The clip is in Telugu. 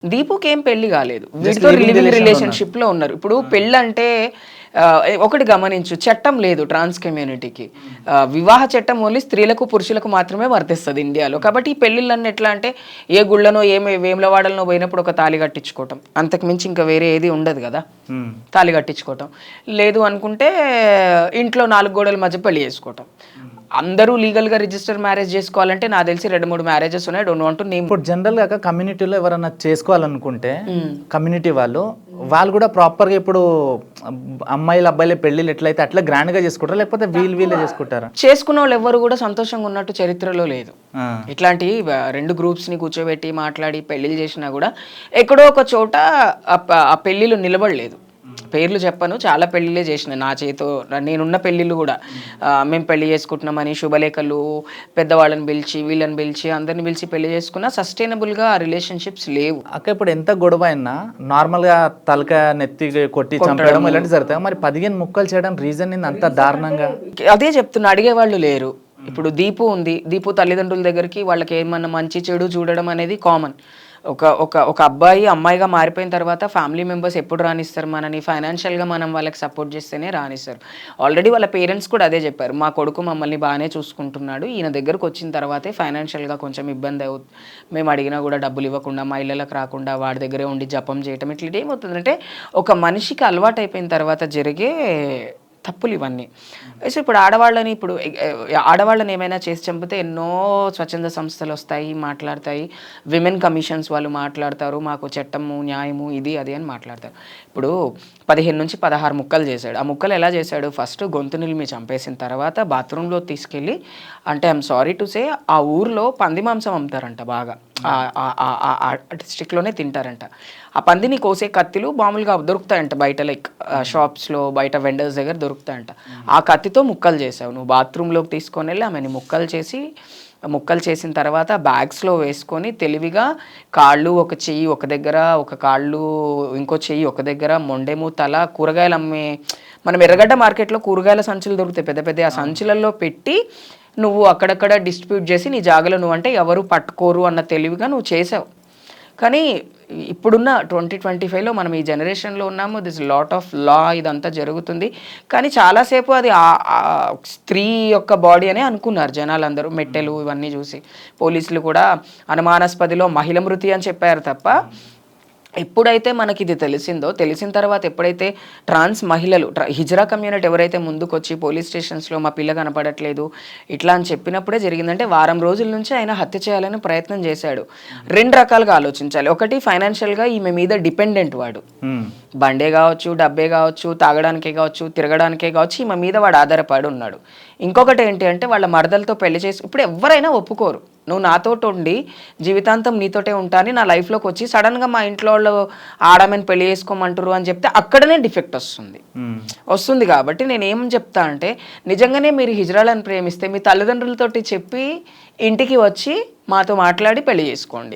దీపుకి ఏం పెళ్లి కాలేదు, Just వీటితో living లివింగ్ relation లో రిలేషన్షిప్ లో ఉన్నారు. ఇప్పుడు పెళ్ళి అంటే ఒకటి గమనించు, చట్టం లేదు ట్రాన్స్ కమ్యూనిటీకి. వివాహ చట్టం ఓన్లీ స్త్రీలకు పురుషులకు మాత్రమే వర్తిస్తుంది ఇండియాలో. కాబట్టి ఈ పెళ్లిళ్ళన్నీ ఎట్లా అంటే ఏ గుళ్ళనో వేములవాడలనో పోయినప్పుడు ఒక తాళి కట్టించుకోవటం, అంతకు మించి ఇంకా వేరే ఏది ఉండదు కదా. తాళి కట్టించుకోవటం లేదు అనుకుంటే ఇంట్లో 4 గోడల మధ్య పెళ్లి చేసుకోవటం. అందరూ లీగల్ గా రిజిస్టర్ మ్యారేజ్ చేసుకోవాలంటే నాకు తెలిసి 2-3 మ్యారేజెస్ ఉన్నాయి. Don't want to name. ఇప్పుడు జనరల్ గా కమ్యూనిటీలో ఎవరైనా చేసుకోవాలనుకుంటే కమ్యూనిటీ వాళ్ళు కూడా ప్రాపర్ గా ఇప్పుడు అమ్మాయిలు అబ్బాయిల పెళ్లిళ్ళు ఎట్లయితే అట్లా గ్రాండ్ గా చేసుకుంటారా, లేకపోతే వీళ్ళే చేసుకుంటారా? చేసుకున్న వాళ్ళు ఎవరు కూడా సంతోషంగా ఉన్నట్టు చరిత్రలో లేదు. ఇట్లాంటి 2 గ్రూప్స్ ని కూర్చోబెట్టి మాట్లాడి పెళ్లిళ్ళు చేసినా కూడా ఎక్కడో ఒక చోట ఆ పెళ్లిళ్ళు నిలబడలేదు. పేర్లు చెప్పను, చాలా పెళ్లిళ్ళే చేసిన నా చేతో, నేనున్న పెళ్లిళ్ళు కూడా. మేము పెళ్లి చేసుకుంటున్నామని శుభలేఖలు, పెద్దవాళ్ళని పిలిచి వీళ్ళని పిలిచి అందరిని పిలిచి పెళ్లి చేసుకున్నా సస్టైనబుల్ గా రిలేషన్షిప్స్ లేవు. అక్క ఇప్పుడు ఎంత గొడవ అయినా నార్మల్ గా తలక నెత్తి కొట్టి చంపడం ఇలాంటి జరుగుతాయి. మరి 15 ముక్కలు చేయడం రీజన్ ఏంది అంత దారుణంగా? అదే చెప్తున్నా, అడిగేవాళ్ళు లేరు. ఇప్పుడు దీపు ఉంది, దీపు తల్లిదండ్రుల దగ్గరికి వాళ్ళకి ఏమన్నా మంచి చెడు చూడడం అనేది కామన్. ఒక అబ్బాయి అమ్మాయిగా మారిపోయిన తర్వాత ఫ్యామిలీ మెంబర్స్ ఎప్పుడు రానిస్తారు మనని? ఫైనాన్షియల్గా మనం వాళ్ళకి సపోర్ట్ చేస్తేనే రానిస్తారు. ఆల్రెడీ వాళ్ళ పేరెంట్స్ కూడా అదే చెప్పారు, మా కొడుకు మమ్మల్ని బాగానే చూసుకుంటున్నాడు, ఈయన దగ్గరకు వచ్చిన తర్వాతే ఫైనాన్షియల్గా కొంచెం ఇబ్బంది అవుతుంది, మేము అడిగినా కూడా డబ్బులు ఇవ్వకుండా మా ఇళ్ళకి రాకుండా వాడి దగ్గరే ఉండి జపం చేయటం, ఇట్లా ఏమవుతుందంటే ఒక మనిషికి అలవాటు అయిపోయిన తర్వాత జరిగే తప్పులు ఇవన్నీ. సో ఇప్పుడు ఆడవాళ్ళని ఏమైనా చేసి చంపితే ఎన్నో స్వచ్ఛంద సంస్థలు వస్తాయి, మాట్లాడతాయి. విమెన్ కమిషన్స్ వాళ్ళు మాట్లాడతారు, మాకు చట్టము న్యాయము ఇది అది అని మాట్లాడతారు. ఇప్పుడు 15 నుంచి 16 ముక్కలు చేశాడు. ఆ ముక్కలు ఎలా చేశాడు? ఫస్ట్ గొంతు నిలిమి చంపేసిన తర్వాత బాత్రూంలో తీసుకెళ్ళి, అంటే ఐఎమ్ సారీ టు సే, ఆ ఊర్లో పంది మాంసం అమ్ముతారంట బాగా, డిస్ట్రిక్ట్లోనే తింటారంట. ఆ పందిని కోసే కత్తిలు మామూలుగా దొరుకుతాయంట బయట, లైక్ షాప్స్లో బయట వెండర్స్ దగ్గర దొరుకుతాయంట. ఆ కత్తితో ముక్కలు చేసావు నువ్వు. బాత్రూంలోకి తీసుకొని వెళ్ళి ఆమెని ముక్కలు చేసిన తర్వాత బ్యాగ్స్లో వేసుకొని తెలివిగా కాళ్ళు ఒక చెయ్యి ఒక దగ్గర, ఒక కాళ్ళు ఇంకో చెయ్యి ఒక దగ్గర, మొండెము తల, కూరగాయలు అమ్మే మనం ఎర్రగడ్డ మార్కెట్లో కూరగాయల సంచులు దొరుకుతాయి పెద్ద పెద్ద, ఆ సంచులలో పెట్టి నువ్వు అక్కడక్కడ డిస్ట్రిబ్యూట్ చేసి నీ జాగలో నువ్వు అంటే ఎవరు పట్టుకోరు అన్న తెలివిగా నువ్వు చేసావు. కానీ ఇప్పుడున్న 2025లో మనం ఈ జనరేషన్లో ఉన్నాము. దిస్ లాట్ ఆఫ్ లా ఇదంతా జరుగుతుంది. కానీ చాలాసేపు అది స్త్రీ యొక్క బాడీ అనే అనుకున్నారు జనాలందరూ. మెట్టెలు ఇవన్నీ చూసి పోలీసులు కూడా అనుమానాస్పదిలో మహిళ మృతి అని చెప్పారు తప్ప, ఎప్పుడైతే మనకి ఇది తెలిసిన తర్వాత ఎప్పుడైతే ట్రాన్స్ మహిళలు, హిజ్రా కమ్యూనిటీ ఎవరైతే ముందుకొచ్చి పోలీస్ స్టేషన్స్లో మా పిల్ల కనపడట్లేదు ఇట్లా అని చెప్పినప్పుడే జరిగిందంటే, వారం రోజుల నుంచి ఆయన హత్య చేయాలని ప్రయత్నం చేశాడు. 2 రకాలుగా ఆలోచించాలి. ఒకటి, ఫైనాన్షియల్గా ఈమె మీద డిపెండెంట్ వాడు, బండే కావచ్చు, డబ్బే కావచ్చు, తాగడానికే కావచ్చు, తిరగడానికే కావచ్చు, ఈమె మీద వాడు ఆధారపడి ఉన్నాడు. ఇంకొకటి ఏంటి అంటే వాళ్ళ మరదలతో పెళ్లి చేసి, ఇప్పుడు ఎవరైనా ఒప్పుకోరు, నువ్వు నాతో ఉండి జీవితాంతం నీతోటే ఉంటా అని నా లైఫ్లోకి వచ్చి సడన్గా మా ఇంట్లో వాళ్ళు ఆడమని పెళ్లి చేసుకోమంటారు అని చెప్తే అక్కడనే డిఫెక్ట్ వస్తుంది. కాబట్టి నేను ఏం చెప్తా అంటే, నిజంగానే మీరు హిజ్రాలను ప్రేమిస్తే మీ తల్లిదండ్రులతోటి చెప్పి ఇంటికి వచ్చి మాతో మాట్లాడి పెళ్లి చేసుకోండి.